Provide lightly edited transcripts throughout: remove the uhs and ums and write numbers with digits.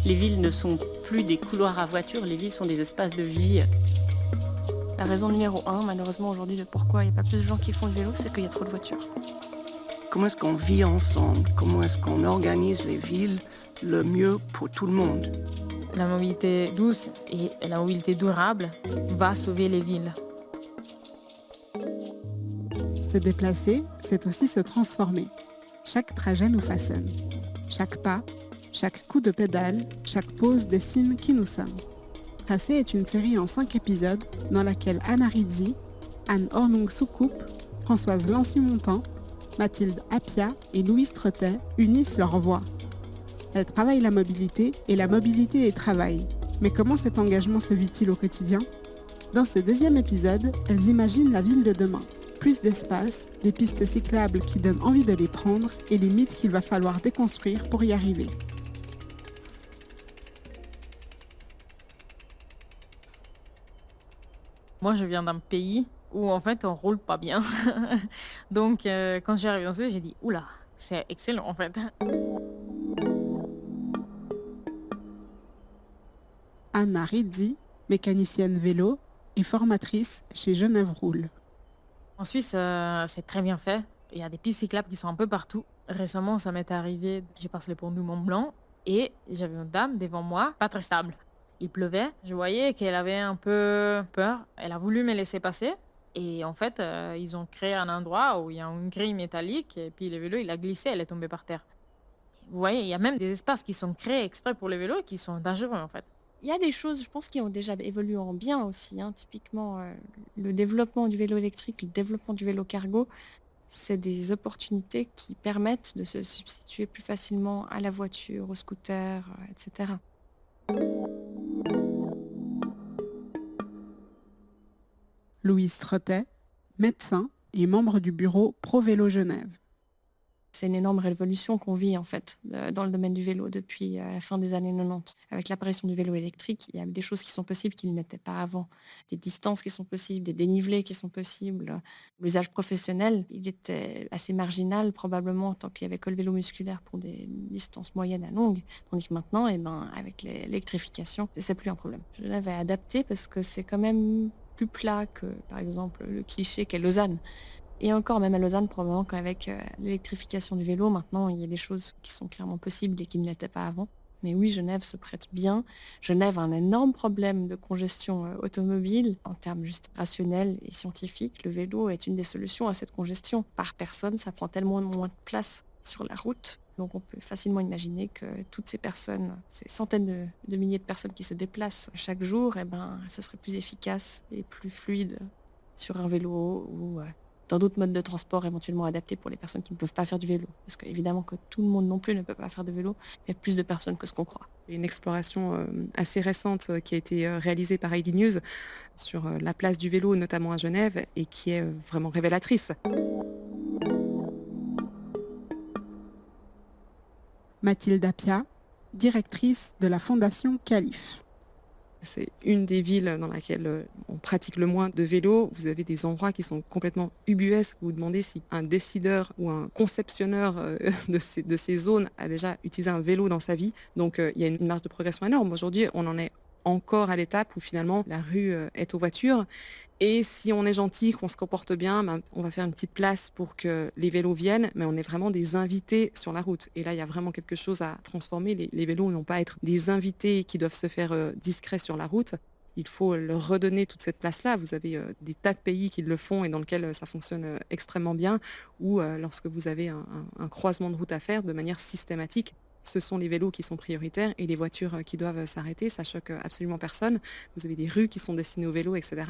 Les villes ne sont plus des couloirs à voitures, les villes sont des espaces de vie. La raison numéro un, malheureusement aujourd'hui, de pourquoi il n'y a pas plus de gens qui font du vélo, c'est qu'il y a trop de voitures. Comment est-ce qu'on vit ensemble? Comment est-ce qu'on organise les villes le mieux pour tout le monde? La mobilité douce et la mobilité durable va sauver les villes. Se déplacer, c'est aussi se transformer. Chaque trajet nous façonne. Chaque pas, chaque coup de pédale, chaque pause dessine qui nous sommes. Tracé est une série en 5 épisodes dans laquelle Anna Rizzi, Anne Hornung-Soucoupe, Françoise Lancy-Montant, Mathilde Appia et Louise Trottet unissent leurs voix. Elles travaillent la mobilité et la mobilité les travaille. Mais comment cet engagement se vit-il au quotidien? Dans ce deuxième épisode, elles imaginent la ville de demain. Plus d'espace, des pistes cyclables qui donnent envie de les prendre et les mythes qu'il va falloir déconstruire pour y arriver. Moi, je viens d'un pays où en fait on roule pas bien. Donc quand je suis arrivée dans ce, j'ai dit oula, c'est excellent en fait. Anna Rizzi, mécanicienne vélo et formatrice chez Genève Roule. En Suisse, c'est très bien fait. Il y a des pistes cyclables qui sont un peu partout. Récemment, ça m'est arrivé, j'ai passé le pont du Mont Blanc et j'avais une dame devant moi, pas très stable. Il pleuvait, je voyais qu'elle avait un peu peur. Elle a voulu me laisser passer. Et en fait, ils ont créé un endroit où il y a une grille métallique et puis le vélo, il a glissé, elle est tombée par terre. Vous voyez, il y a même des espaces qui sont créés exprès pour les vélos et qui sont dangereux en fait. Il y a des choses, je pense, qui ont déjà évolué en bien aussi, hein. Typiquement, le développement du vélo électrique, le développement du vélo cargo, c'est des opportunités qui permettent de se substituer plus facilement à la voiture, au scooter, et cetera. Louise Trottet, médecin et membre du bureau Pro Vélo Genève. C'est une énorme révolution qu'on vit en fait dans le domaine du vélo depuis la fin des années 90. Avec l'apparition du vélo électrique, il y a des choses qui sont possibles qui n'étaient pas avant. Des distances qui sont possibles, des dénivelés qui sont possibles. L'usage professionnel, il était assez marginal probablement tant qu'il n'y avait que le vélo musculaire pour des distances moyennes à longues. Tandis que maintenant, avec l'électrification, c'est plus un problème. Je l'avais adapté parce que c'est quand même plus plat que par exemple le cliché qu'est Lausanne. Et encore, même à Lausanne, probablement qu'avec l'électrification du vélo, maintenant, il y a des choses qui sont clairement possibles et qui ne l'étaient pas avant. Mais oui, Genève se prête bien. Genève a un énorme problème de congestion automobile. En termes juste rationnels et scientifiques, le vélo est une des solutions à cette congestion. Par personne, ça prend tellement moins de place sur la route. Donc on peut facilement imaginer que toutes ces personnes, ces centaines de milliers de personnes qui se déplacent chaque jour, ça serait plus efficace et plus fluide sur un vélo ou dans d'autres modes de transport éventuellement adaptés pour les personnes qui ne peuvent pas faire du vélo. Parce qu'évidemment que tout le monde non plus ne peut pas faire de vélo, il y a plus de personnes que ce qu'on croit. Une exploration assez récente qui a été réalisée par ID News sur la place du vélo, notamment à Genève, et qui est vraiment révélatrice. Mathilde Appia, directrice de la Fondation Calife. C'est une des villes dans laquelle on pratique le moins de vélo. Vous avez des endroits qui sont complètement ubuesques. Vous vous demandez si un décideur ou un conceptionneur de ces zones a déjà utilisé un vélo dans sa vie. Donc il y a une marge de progression énorme. Aujourd'hui, on en est encore à l'étape où finalement la rue est aux voitures. Et si on est gentil, qu'on se comporte bien, on va faire une petite place pour que les vélos viennent, mais on est vraiment des invités sur la route. Et là, il y a vraiment quelque chose à transformer. Les vélos n'ont pas à être des invités qui doivent se faire discrets sur la route. Il faut leur redonner toute cette place-là. Vous avez des tas de pays qui le font et dans lesquels ça fonctionne extrêmement bien, ou lorsque vous avez un croisement de route à faire de manière systématique, ce sont les vélos qui sont prioritaires et les voitures qui doivent s'arrêter. Ça choque absolument personne. Vous avez des rues qui sont destinées aux vélos, etc.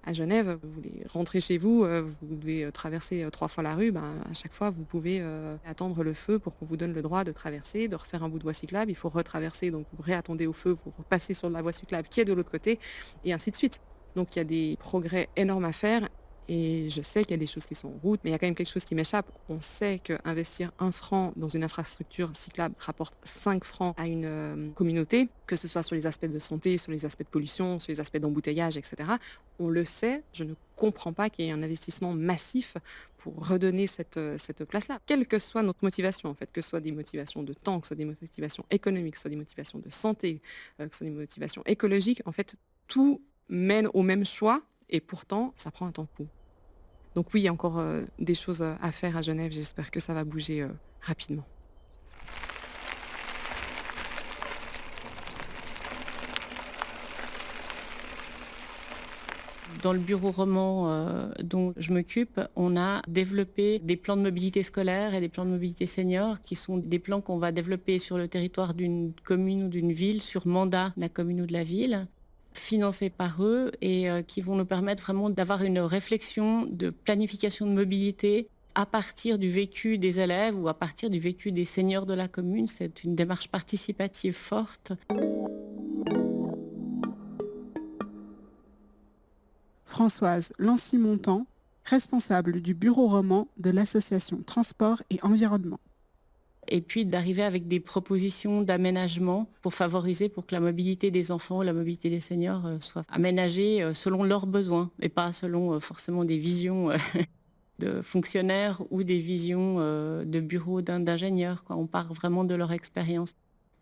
À Genève, vous voulez rentrer chez vous, vous devez traverser 3 fois la rue. À chaque fois, vous pouvez attendre le feu pour qu'on vous donne le droit de traverser, de refaire un bout de voie cyclable. Il faut retraverser, donc vous réattendez au feu, vous repassez sur la voie cyclable qui est de l'autre côté, et ainsi de suite. Donc il y a des progrès énormes à faire. Et je sais qu'il y a des choses qui sont en route, mais il y a quand même quelque chose qui m'échappe. On sait qu'investir 1 franc dans une infrastructure cyclable rapporte 5 francs à une communauté, que ce soit sur les aspects de santé, sur les aspects de pollution, sur les aspects d'embouteillage, etc. On le sait, je ne comprends pas qu'il y ait un investissement massif pour redonner cette place-là. Quelle que soit notre motivation, en fait, que ce soit des motivations de temps, que ce soit des motivations économiques, que ce soit des motivations de santé, que ce soit des motivations écologiques, en fait, tout mène au même choix et pourtant, ça prend un temps fou. Donc oui, il y a encore des choses à faire à Genève. J'espère que ça va bouger rapidement. Dans le bureau roman dont je m'occupe, on a développé des plans de mobilité scolaire et des plans de mobilité senior qui sont des plans qu'on va développer sur le territoire d'une commune ou d'une ville sur mandat de la commune ou de la ville, financés par eux et qui vont nous permettre vraiment d'avoir une réflexion de planification de mobilité à partir du vécu des élèves ou à partir du vécu des seniors de la commune. C'est une démarche participative forte. Françoise Lancy-Montant, responsable du bureau roman de l'association Transport et Environnement. Et puis d'arriver avec des propositions d'aménagement pour favoriser, pour que la mobilité des enfants, la mobilité des seniors soit aménagée selon leurs besoins et pas selon forcément des visions de fonctionnaires ou des visions de bureaux d'ingénieurs. On part vraiment de leur expérience.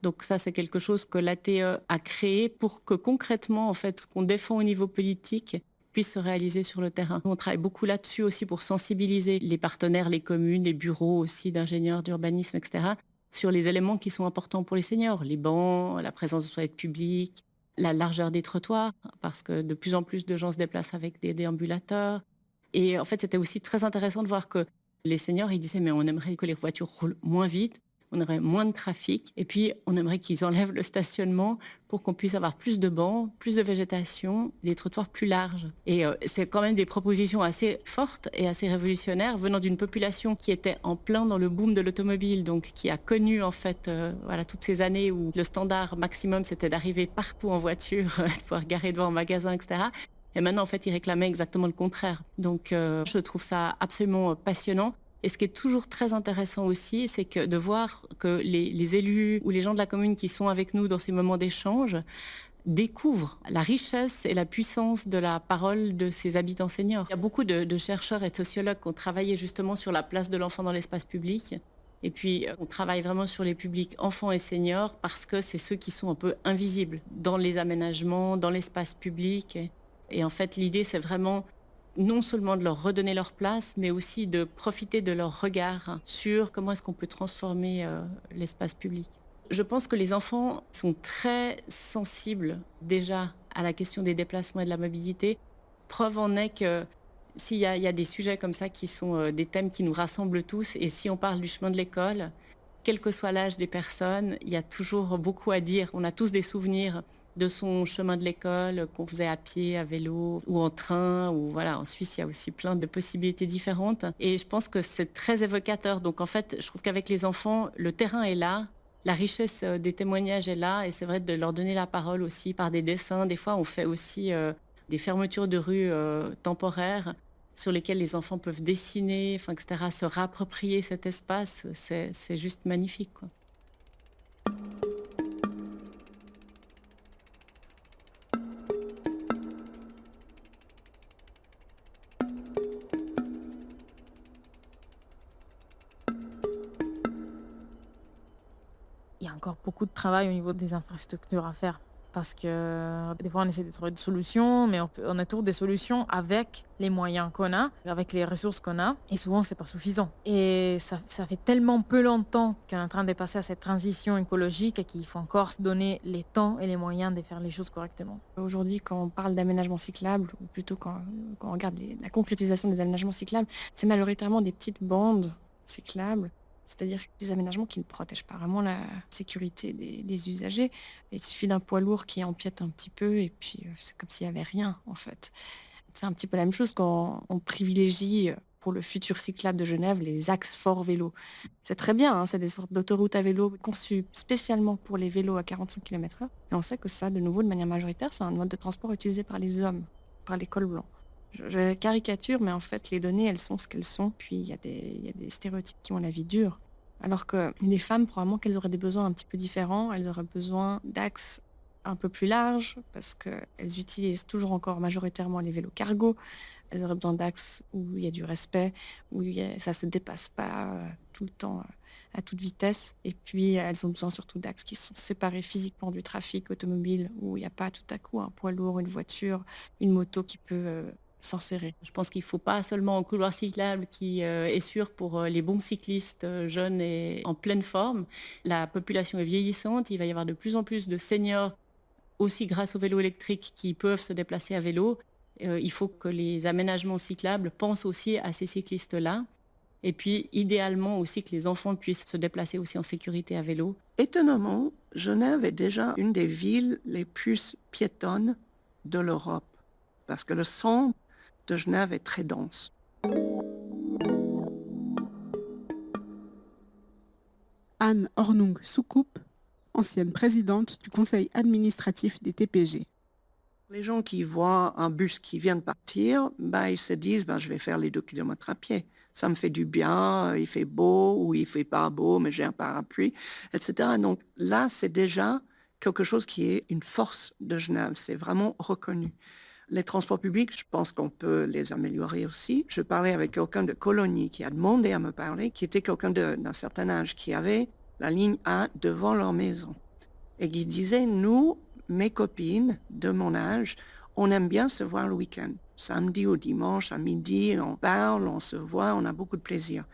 Donc ça, c'est quelque chose que l'ATE a créé pour que concrètement, en fait, ce qu'on défend au niveau politique puisse se réaliser sur le terrain. On travaille beaucoup là-dessus aussi pour sensibiliser les partenaires, les communes, les bureaux aussi d'ingénieurs d'urbanisme, etc., sur les éléments qui sont importants pour les seniors, les bancs, la présence de toilettes publiques, la largeur des trottoirs, parce que de plus en plus de gens se déplacent avec des déambulateurs. Et en fait, c'était aussi très intéressant de voir que les seniors, ils disaient, mais on aimerait que les voitures roulent moins vite, on aurait moins de trafic, et puis on aimerait qu'ils enlèvent le stationnement pour qu'on puisse avoir plus de bancs, plus de végétation, des trottoirs plus larges. Et c'est quand même des propositions assez fortes et assez révolutionnaires venant d'une population qui était en plein dans le boom de l'automobile, donc qui a connu en fait toutes ces années où le standard maximum c'était d'arriver partout en voiture, de pouvoir garer devant un magasin, etc. Et maintenant en fait ils réclamaient exactement le contraire. Donc je trouve ça absolument passionnant. Et ce qui est toujours très intéressant aussi, c'est que de voir que les élus ou les gens de la commune qui sont avec nous dans ces moments d'échange découvrent la richesse et la puissance de la parole de ces habitants seniors. Il y a beaucoup de chercheurs et de sociologues qui ont travaillé justement sur la place de l'enfant dans l'espace public. Et puis, on travaille vraiment sur les publics enfants et seniors parce que c'est ceux qui sont un peu invisibles dans les aménagements, dans l'espace public. Et en fait, l'idée, c'est vraiment non seulement de leur redonner leur place, mais aussi de profiter de leur regard sur comment est-ce qu'on peut transformer l'espace public. Je pense que les enfants sont très sensibles déjà à la question des déplacements et de la mobilité. Preuve en est que s'il y a des sujets comme ça qui sont des thèmes qui nous rassemblent tous, et si on parle du chemin de l'école, quel que soit l'âge des personnes, il y a toujours beaucoup à dire. On a tous des souvenirs de son chemin de l'école qu'on faisait à pied, à vélo ou en train. Ou voilà, en Suisse, il y a aussi plein de possibilités différentes. Et je pense que c'est très évocateur. Donc en fait, je trouve qu'avec les enfants, le terrain est là, la richesse des témoignages est là. Et c'est vrai de leur donner la parole aussi par des dessins. Des fois, on fait aussi des fermetures de rue temporaires sur lesquelles les enfants peuvent dessiner, etc., se réapproprier cet espace. C'est juste magnifique, quoi. Il y a encore beaucoup de travail au niveau des infrastructures à faire parce que des fois on essaie de trouver des solutions, mais on trouve des solutions avec les moyens qu'on a, avec les ressources qu'on a, et souvent c'est pas suffisant. Et ça fait tellement peu longtemps qu'on est en train de passer à cette transition écologique et qu'il faut encore se donner les temps et les moyens de faire les choses correctement. Aujourd'hui, quand on parle d'aménagement cyclable, ou plutôt quand on regarde la concrétisation des aménagements cyclables, c'est majoritairement des petites bandes cyclables. C'est-à-dire des aménagements qui ne protègent pas vraiment la sécurité des usagers. Il suffit d'un poids lourd qui empiète un petit peu et puis c'est comme s'il n'y avait rien en fait. C'est un petit peu la même chose quand on privilégie pour le futur cyclable de Genève les axes forts vélo. C'est très bien, hein, c'est des sortes d'autoroutes à vélo conçues spécialement pour les vélos à 45 km/h. Et on sait que ça, de nouveau, de manière majoritaire, c'est un mode de transport utilisé par les hommes, par les cols blancs. Je caricature, mais en fait, les données, elles sont ce qu'elles sont. Puis, il y a des stéréotypes qui ont la vie dure. Alors que les femmes, probablement qu'elles auraient des besoins un petit peu différents. Elles auraient besoin d'axes un peu plus larges parce qu'elles utilisent toujours encore majoritairement les vélos cargo. Elles auraient besoin d'axes où il y a du respect, ça ne se dépasse pas tout le temps à toute vitesse. Et puis, elles ont besoin surtout d'axes qui sont séparés physiquement du trafic automobile, où il n'y a pas tout à coup un poids lourd, une voiture, une moto qui peut s'insérer. Je pense qu'il ne faut pas seulement un couloir cyclable qui est sûr pour les bons cyclistes jeunes et en pleine forme. La population est vieillissante, il va y avoir de plus en plus de seniors, aussi grâce au vélo électrique, qui peuvent se déplacer à vélo. Il faut que les aménagements cyclables pensent aussi à ces cyclistes-là. Et puis, idéalement aussi que les enfants puissent se déplacer aussi en sécurité à vélo. Étonnamment, Genève est déjà une des villes les plus piétonnes de l'Europe, parce que le centre de Genève est très dense. Anne Hornung Soucoupe, ancienne présidente du conseil administratif des TPG. Les gens qui voient un bus qui vient de partir, ils se disent je vais faire les 2 kilomètres à pied. Ça me fait du bien, il fait beau ou il fait pas beau, mais j'ai un parapluie, etc. Donc là, c'est déjà quelque chose qui est une force de Genève. C'est vraiment reconnu. Les transports publics, je pense qu'on peut les améliorer aussi. Je parlais avec quelqu'un de Colonie qui a demandé à me parler, qui était quelqu'un d'un certain âge, qui avait la ligne A devant leur maison. Et qui disait, nous, mes copines de mon âge, on aime bien se voir le week-end. Samedi ou dimanche, à midi, on parle, on se voit, on a beaucoup de plaisir.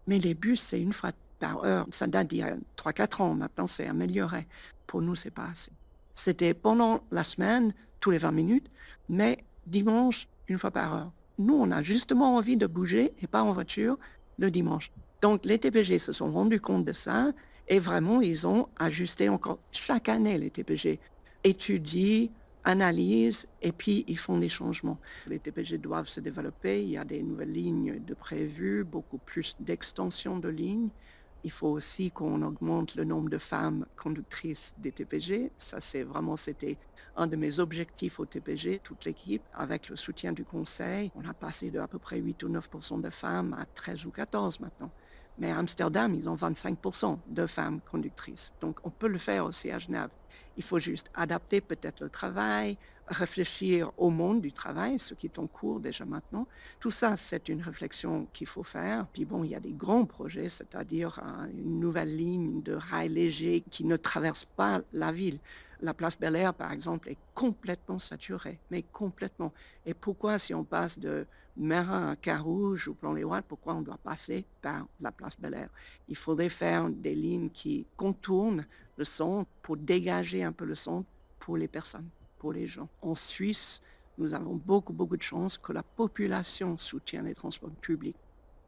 Mais les bus, c'est une fois par heure. Ça date d'il y a 3-4 ans. Maintenant, c'est amélioré. Pour nous, c'est pas assez. C'était pendant la semaine, tous les 20 minutes, mais dimanche, une fois par heure. Nous, on a justement envie de bouger et pas en voiture le dimanche. Donc, les TPG se sont rendus compte de ça et vraiment, ils ont ajusté encore chaque année les TPG. Étudient, analysent et puis ils font des changements. Les TPG doivent se développer, il y a des nouvelles lignes de prévues, beaucoup plus d'extensions de lignes. Il faut aussi qu'on augmente le nombre de femmes conductrices des TPG. Ça, c'était un de mes objectifs au TPG, toute l'équipe, avec le soutien du conseil. On a passé de à peu près 8 ou 9% de femmes à 13 ou 14 maintenant. Mais à Amsterdam, ils ont 25% de femmes conductrices. Donc, on peut le faire aussi à Genève. Il faut juste adapter peut-être le travail, réfléchir au monde du travail, ce qui est en cours déjà maintenant. Tout ça, c'est une réflexion qu'il faut faire. Puis bon, il y a des grands projets, c'est-à-dire une nouvelle ligne de rail léger qui ne traverse pas la ville. La place Bel-Air, par exemple, est complètement saturée, mais complètement. Et pourquoi, si on passe de Mérin à Carouge ou Plan-les-Ouates, pourquoi on doit passer par la place Bel-Air? Il faudrait faire des lignes qui contournent le centre pour dégager un peu le centre pour les personnes, pour les gens. En Suisse, nous avons beaucoup de chance que la population soutienne les transports publics.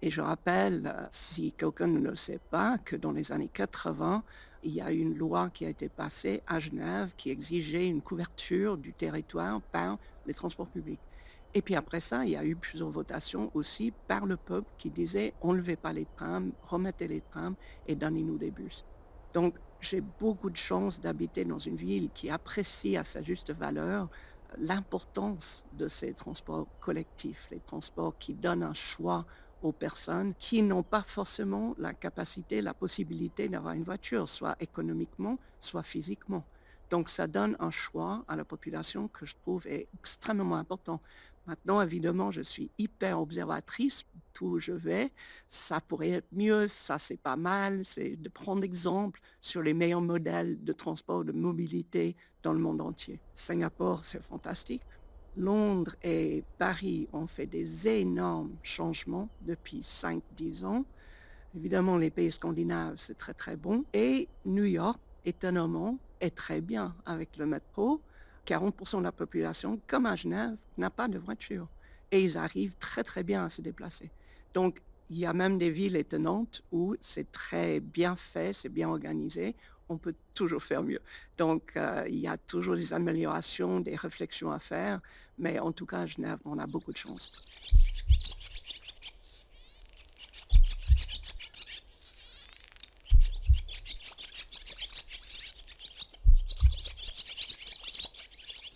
Et je rappelle, si quelqu'un ne le sait pas, que dans les années 80, il y a une loi qui a été passée à Genève qui exigeait une couverture du territoire par les transports publics. Et puis après ça, il y a eu plusieurs votations aussi par le peuple qui disait « enlevez pas les trams, remettez les trams et donnez-nous des bus ». Donc, j'ai beaucoup de chance d'habiter dans une ville qui apprécie à sa juste valeur l'importance de ces transports collectifs, les transports qui donnent un choix aux personnes qui n'ont pas forcément la capacité, la possibilité d'avoir une voiture, soit économiquement, soit physiquement. Donc ça donne un choix à la population que je trouve est extrêmement important. Maintenant, évidemment, je suis hyper observatrice, tout où je vais, ça pourrait être mieux, ça c'est pas mal, c'est de prendre exemple sur les meilleurs modèles de transport, de mobilité dans le monde entier. Singapour, c'est fantastique. Londres et Paris ont fait des énormes changements depuis 5-10 ans. Évidemment, les pays scandinaves, c'est très très bon. Et New York, étonnamment, est très bien avec le métro. 40% de la population, comme à Genève, n'a pas de voiture. Et ils arrivent très très bien à se déplacer. Donc, il y a même des villes étonnantes où c'est très bien fait, c'est bien organisé. On peut toujours faire mieux. Donc, il y a toujours des améliorations, des réflexions à faire. Mais en tout cas, à Genève, on a beaucoup de chance.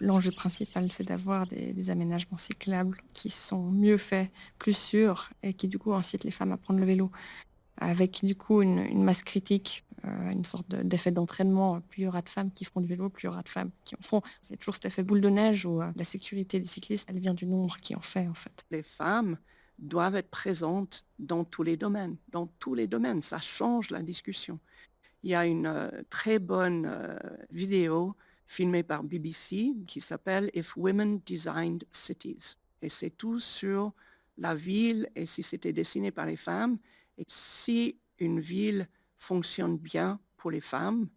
L'enjeu principal, c'est d'avoir des aménagements cyclables qui sont mieux faits, plus sûrs, et qui du coup incitent les femmes à prendre le vélo. Avec du coup une masse critique, une sorte d'effet d'entraînement. Plus il y aura de femmes qui feront du vélo, plus il y aura de femmes qui en feront. C'est toujours cet effet boule de neige où la sécurité des cyclistes, elle vient du nombre qui en fait en fait. Les femmes doivent être présentes dans tous les domaines. Dans tous les domaines, ça change la discussion. Il y a une très bonne vidéo filmée par BBC qui s'appelle If Women Designed Cities. Et c'est tout sur la ville et si c'était dessiné par les femmes. Et si une ville fonctionne bien pour les femmes,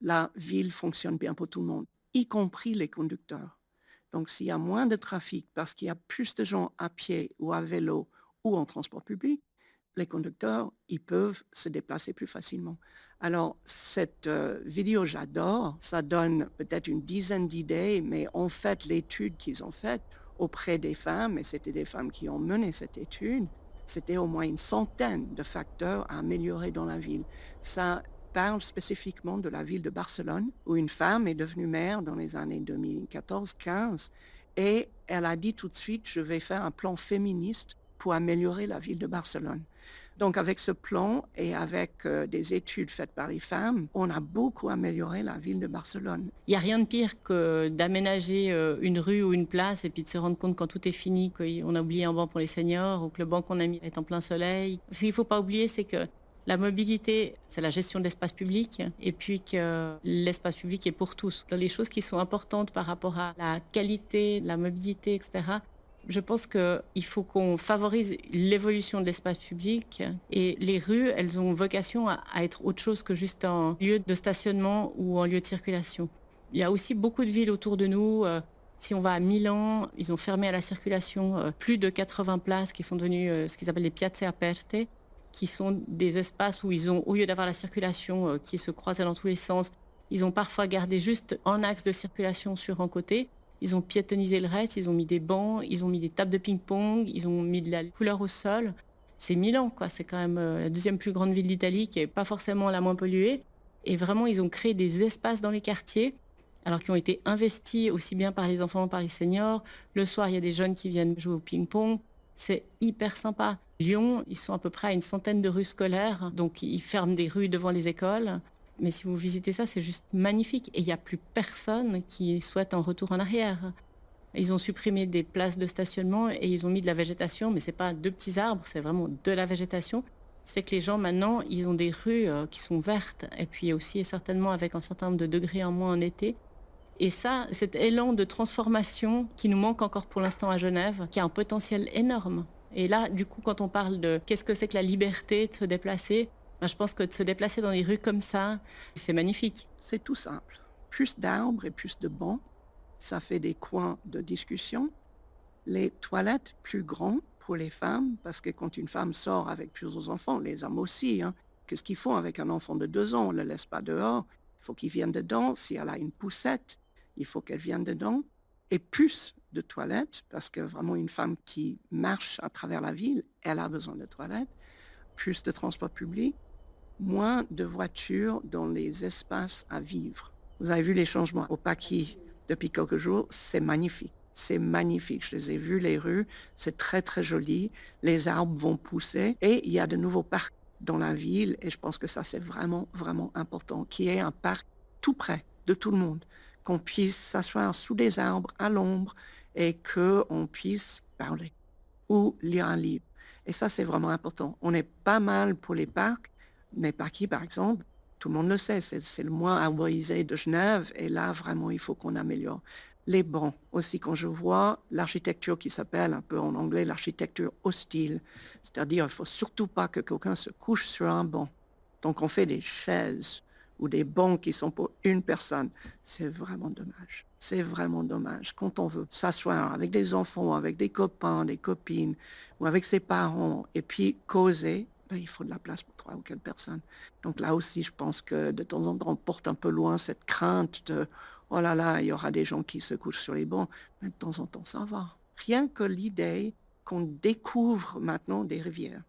la ville fonctionne bien pour tout le monde, y compris les conducteurs. Donc s'il y a moins de trafic parce qu'il y a plus de gens à pied ou à vélo ou en transport public, les conducteurs, ils peuvent se déplacer plus facilement. Alors, cette vidéo, j'adore. Ça donne peut-être une dizaine d'idées, mais en fait, l'étude qu'ils ont faite auprès des femmes, et c'était des femmes qui ont mené cette étude, c'était au moins une centaine de facteurs à améliorer dans la ville. Ça parle spécifiquement de la ville de Barcelone, où une femme est devenue maire dans les années 2014-15, et elle a dit tout de suite, je vais faire un plan féministe pour améliorer la ville de Barcelone. Donc avec ce plan et avec des études faites par les femmes, on a beaucoup amélioré la ville de Barcelone. Il n'y a rien de pire que d'aménager une rue ou une place et puis de se rendre compte quand tout est fini qu'on a oublié un banc pour les seniors ou que le banc qu'on a mis est en plein soleil. Ce qu'il ne faut pas oublier, c'est que la mobilité, c'est la gestion de l'espace public et puis que l'espace public est pour tous. Dans les choses qui sont importantes par rapport à la qualité, la mobilité, etc., je pense qu'il faut qu'on favorise l'évolution de l'espace public et les rues, elles ont vocation à être autre chose que juste un lieu de stationnement ou un lieu de circulation. Il y a aussi beaucoup de villes autour de nous. Si on va à Milan, ils ont fermé à la circulation plus de 80 places qui sont devenues ce qu'ils appellent les piazze aperte, qui sont des espaces où ils ont, au lieu d'avoir la circulation qui se croisait dans tous les sens, ils ont parfois gardé juste un axe de circulation sur un côté. Ils ont piétonnisé le reste, ils ont mis des bancs, ils ont mis des tables de ping-pong, ils ont mis de la couleur au sol. C'est Milan, quoi. C'est quand même la deuxième plus grande ville d'Italie qui n'est pas forcément la moins polluée. Et vraiment, ils ont créé des espaces dans les quartiers, alors qui ont été investis aussi bien par les enfants que par les seniors. Le soir, il y a des jeunes qui viennent jouer au ping-pong. C'est hyper sympa. Lyon, ils sont à peu près à une centaine de rues scolaires, donc ils ferment des rues devant les écoles. Mais si vous visitez ça, c'est juste magnifique. Et il n'y a plus personne qui souhaite un retour en arrière. Ils ont supprimé des places de stationnement et ils ont mis de la végétation, mais ce n'est pas deux petits arbres, c'est vraiment de la végétation. Ça fait que les gens, maintenant, ils ont des rues qui sont vertes. Et puis aussi, certainement, avec un certain nombre de degrés en moins en été. Et ça, cet élan de transformation qui nous manque encore pour l'instant à Genève, qui a un potentiel énorme. Et là, du coup, quand on parle de qu'est-ce que c'est que la liberté de se déplacer, je pense que de se déplacer dans des rues comme ça, c'est magnifique. C'est tout simple. Plus d'arbres et plus de bancs, ça fait des coins de discussion. Les toilettes plus grands pour les femmes, parce que quand une femme sort avec plusieurs enfants, les hommes aussi, qu'est-ce qu'ils font avec un enfant de 2 ans? On ne le laisse pas dehors. Il faut qu'il vienne dedans. Si elle a une poussette, il faut qu'elle vienne dedans. Et plus de toilettes, parce que vraiment une femme qui marche à travers la ville, elle a besoin de toilettes. Plus de transport public. Moins de voitures dans les espaces à vivre. Vous avez vu les changements au Paquis depuis quelques jours, c'est magnifique. C'est magnifique. Je les ai vus, les rues, c'est très très joli. Les arbres vont pousser et il y a de nouveaux parcs dans la ville et je pense que ça c'est vraiment vraiment important, qu'il y ait un parc tout près de tout le monde, qu'on puisse s'asseoir sous des arbres à l'ombre et qu'on puisse parler ou lire un livre. Et ça c'est vraiment important. On est pas mal pour les parcs. Mais Paquis, par exemple, tout le monde le sait, c'est le moins arborisé de Genève. Et là, vraiment, il faut qu'on améliore. Les bancs aussi, quand je vois l'architecture qui s'appelle un peu en anglais l'architecture hostile, c'est-à-dire il ne faut surtout pas que quelqu'un se couche sur un banc. Donc on fait des chaises ou des bancs qui sont pour une personne. C'est vraiment dommage. C'est vraiment dommage. Quand on veut s'asseoir avec des enfants, avec des copains, des copines ou avec ses parents et puis causer, il faut de la place pour 3 ou 4 personnes. Donc là aussi, je pense que de temps en temps, on porte un peu loin cette crainte de « oh là là, il y aura des gens qui se couchent sur les bancs ». Mais de temps en temps, ça va. Rien que l'idée qu'on découvre maintenant des rivières.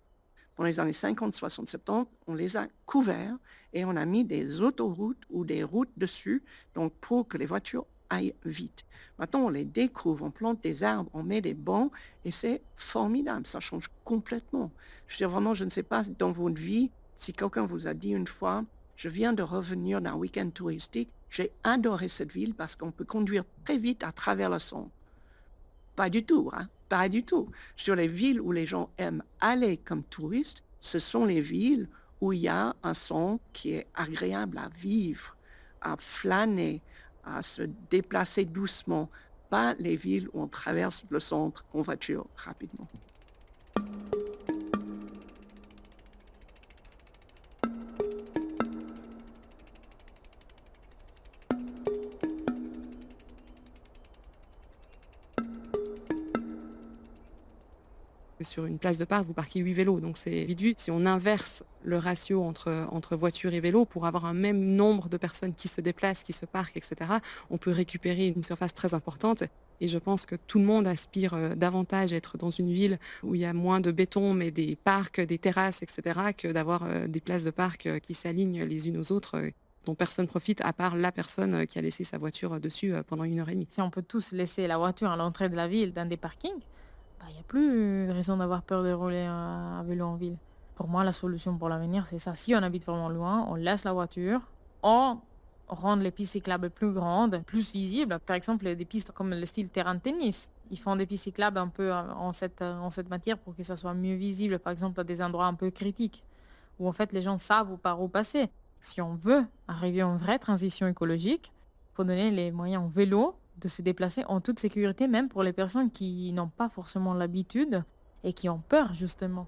Dans les années 50, 60, 70, on les a couverts et on a mis des autoroutes ou des routes dessus, donc pour que les voitures aillent vite. Maintenant, on les découvre, on plante des arbres, on met des bancs et c'est formidable, ça change complètement. Je veux dire, vraiment, je ne sais pas dans votre vie, si quelqu'un vous a dit une fois, je viens de revenir d'un week-end touristique, j'ai adoré cette ville parce qu'on peut conduire très vite à travers le centre. Pas du tout, hein, pas du tout. Sur les villes où les gens aiment aller comme touristes, ce sont les villes où il y a un centre qui est agréable à vivre, à flâner, à se déplacer doucement, pas les villes où on traverse le centre en voiture rapidement. Sur une place de parc, vous parquez 8 vélos, donc c'est réduit. Si on inverse le ratio entre voitures et vélos pour avoir un même nombre de personnes qui se déplacent, qui se parquent, etc., on peut récupérer une surface très importante. Et je pense que tout le monde aspire davantage à être dans une ville où il y a moins de béton, mais des parcs, des terrasses, etc., que d'avoir des places de parc qui s'alignent les unes aux autres, dont personne profite à part la personne qui a laissé sa voiture dessus pendant 1 heure et demie. Si on peut tous laisser la voiture à l'entrée de la ville dans des parkings, il n'y a plus raison d'avoir peur de rouler à vélo en ville. Pour moi, la solution pour l'avenir, c'est ça. Si on habite vraiment loin, on laisse la voiture, on rend les pistes cyclables plus grandes, plus visibles. Par exemple, des pistes comme le style terrain de tennis. Ils font des pistes cyclables un peu en cette matière pour que ça soit mieux visible, par exemple, à des endroits un peu critiques, où en fait les gens savent par où passer. Si on veut arriver à une vraie transition écologique, il faut donner les moyens au vélo de se déplacer en toute sécurité, même pour les personnes qui n'ont pas forcément l'habitude et qui ont peur, justement.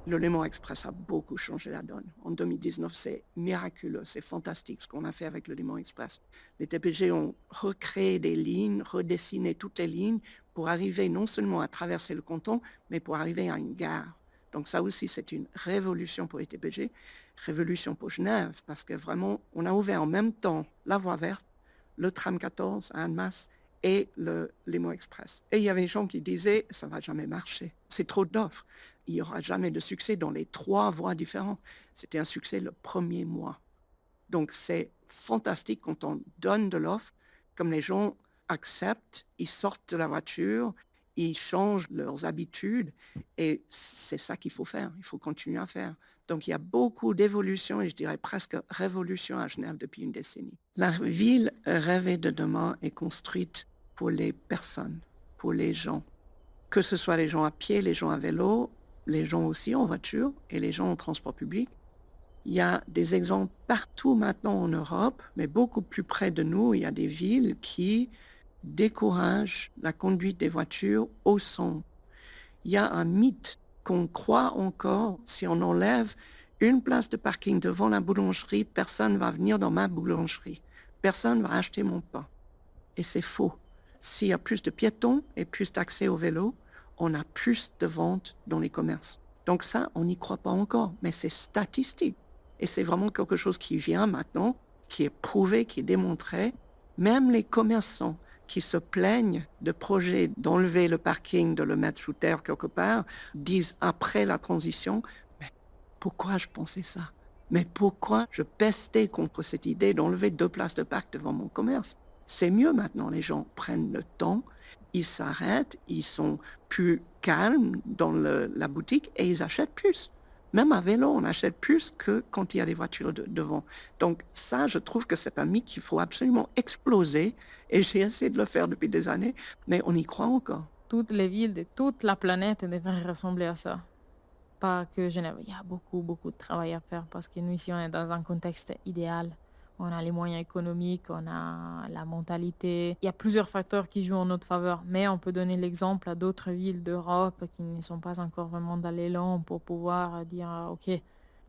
Le Léman Express a beaucoup changé la donne. En 2019, c'est miraculeux, c'est fantastique ce qu'on a fait avec le Léman Express. Les TPG ont recréé des lignes, redessiné toutes les lignes pour arriver non seulement à traverser le canton, mais pour arriver à une gare. Donc ça aussi, c'est une révolution pour les TPG, révolution pour Genève, parce que vraiment, on a ouvert en même temps la voie verte, le tram 14 à Annemasse et le Léman Express. Et il y avait des gens qui disaient, ça ne va jamais marcher, c'est trop d'offres. Il n'y aura jamais de succès dans les 3 voies différentes. C'était un succès le premier mois. Donc c'est fantastique quand on donne de l'offre, comme les gens acceptent, ils sortent de la voiture, ils changent leurs habitudes et c'est ça qu'il faut faire, il faut continuer à faire. Donc il y a beaucoup d'évolution et je dirais presque révolution à Genève depuis une décennie. La ville rêvée de demain est construite pour les personnes, pour les gens, que ce soit les gens à pied, les gens à vélo, les gens aussi en voiture et les gens en transport public. Il y a des exemples partout maintenant en Europe, mais beaucoup plus près de nous, il y a des villes qui découragent la conduite des voitures au centre. Il y a un mythe qu'on croit encore, si on enlève une place de parking devant la boulangerie, personne ne va venir dans ma boulangerie. Personne ne va acheter mon pain. Et c'est faux. S'il y a plus de piétons et plus d'accès au vélo, on a plus de ventes dans les commerces. Donc ça, on n'y croit pas encore, mais c'est statistique. Et c'est vraiment quelque chose qui vient maintenant, qui est prouvé, qui est démontré. Même les commerçants qui se plaignent de projets d'enlever le parking, de le mettre sous terre quelque part, disent après la transition, mais pourquoi je pensais ça? Mais pourquoi je pestais contre cette idée d'enlever 2 places de parc devant mon commerce? C'est mieux maintenant, les gens prennent le temps, ils s'arrêtent, ils sont plus calmes dans la boutique et ils achètent plus. Même à vélo, on achète plus que quand il y a des voitures devant. Donc ça, je trouve que c'est un mythe qu'il faut absolument exploser et j'ai essayé de le faire depuis des années, mais on y croit encore. Toutes les villes de toute la planète devraient ressembler à ça. Pas que Genève. Il y a beaucoup, beaucoup de travail à faire parce que nous, ici, on est dans un contexte idéal. On a les moyens économiques, on a la mentalité. Il y a plusieurs facteurs qui jouent en notre faveur, mais on peut donner l'exemple à d'autres villes d'Europe qui ne sont pas encore vraiment dans l'élan pour pouvoir dire ok,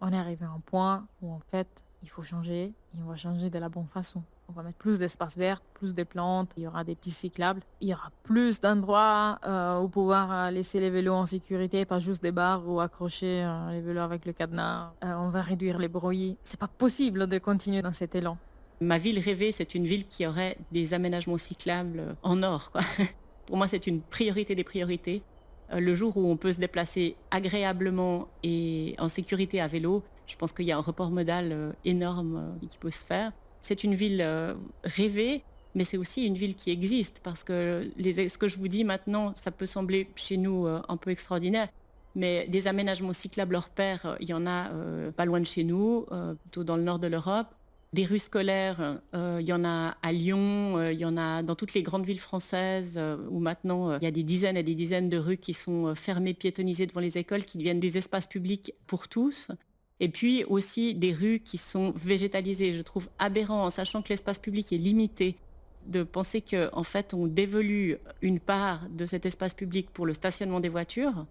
on est arrivé à un point où en fait il faut changer et on va changer de la bonne façon. On va mettre plus d'espaces verts, plus de plantes, il y aura des pistes cyclables, il y aura plus d'endroits où pouvoir laisser les vélos en sécurité, pas juste des barres ou accrocher les vélos avec le cadenas. On va réduire les bruits. C'est pas possible de continuer dans cet élan. Ma ville rêvée, c'est une ville qui aurait des aménagements cyclables en or, quoi. Pour moi, c'est une priorité des priorités. Le jour où on peut se déplacer agréablement et en sécurité à vélo, je pense qu'il y a un report modal énorme qui peut se faire. C'est une ville rêvée, mais c'est aussi une ville qui existe parce que ce que je vous dis maintenant, ça peut sembler chez nous un peu extraordinaire, mais des aménagements cyclables hors pair, il y en a pas loin de chez nous, plutôt dans le nord de l'Europe. Des rues scolaires, il y en a à Lyon, il y en a dans toutes les grandes villes françaises où maintenant il y a des dizaines et des dizaines de rues qui sont fermées, piétonnisées devant les écoles, qui deviennent des espaces publics pour tous. Et puis aussi des rues qui sont végétalisées. Je trouve aberrant, en sachant que l'espace public est limité, de penser qu'en fait on dévolue une part de cet espace public pour le stationnement des voitures,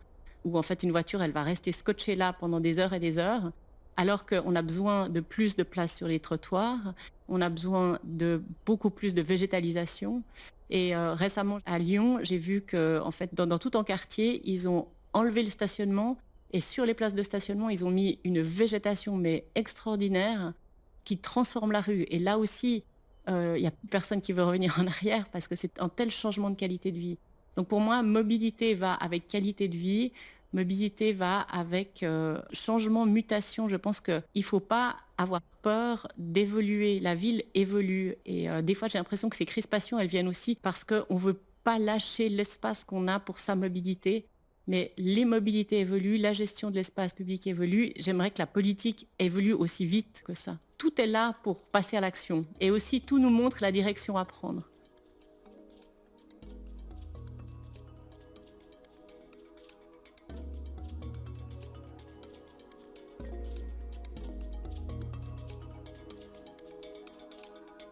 où en fait une voiture elle va rester scotchée là pendant des heures et des heures, alors qu'on a besoin de plus de place sur les trottoirs, on a besoin de beaucoup plus de végétalisation. Et récemment à Lyon, j'ai vu que en fait, dans tout un quartier, ils ont enlevé le stationnement et sur les places de stationnement, ils ont mis une végétation mais extraordinaire qui transforme la rue. Et là aussi, il n'y a plus personne qui veut revenir en arrière parce que c'est un tel changement de qualité de vie. Donc pour moi, mobilité va avec qualité de vie. Mobilité va avec changement, mutation. Je pense qu'il ne faut pas avoir peur d'évoluer. La ville évolue. Et des fois, j'ai l'impression que ces crispations, elles viennent aussi parce qu'on ne veut pas lâcher l'espace qu'on a pour sa mobilité. Mais les mobilités évoluent, la gestion de l'espace public évolue. J'aimerais que la politique évolue aussi vite que ça. Tout est là pour passer à l'action. Et aussi, tout nous montre la direction à prendre.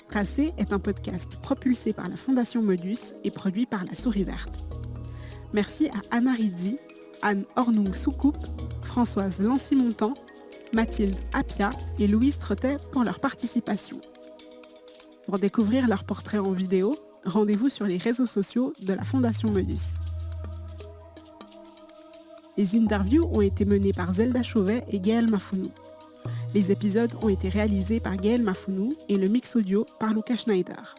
Tracé est un podcast propulsé par la Fondation Modus et produit par La Souris Verte. Merci à Anna Rizzi, Anne Hornung-Soucoupe, Françoise Lancy-Montant, Mathilde Appia et Louise Trottet pour leur participation. Pour découvrir leurs portraits en vidéo, rendez-vous sur les réseaux sociaux de la Fondation Modus. Les interviews ont été menées par Zelda Chauvet et Gaël Mafounou. Les épisodes ont été réalisés par Gaël Mafounou et le mix audio par Lucas Schneider.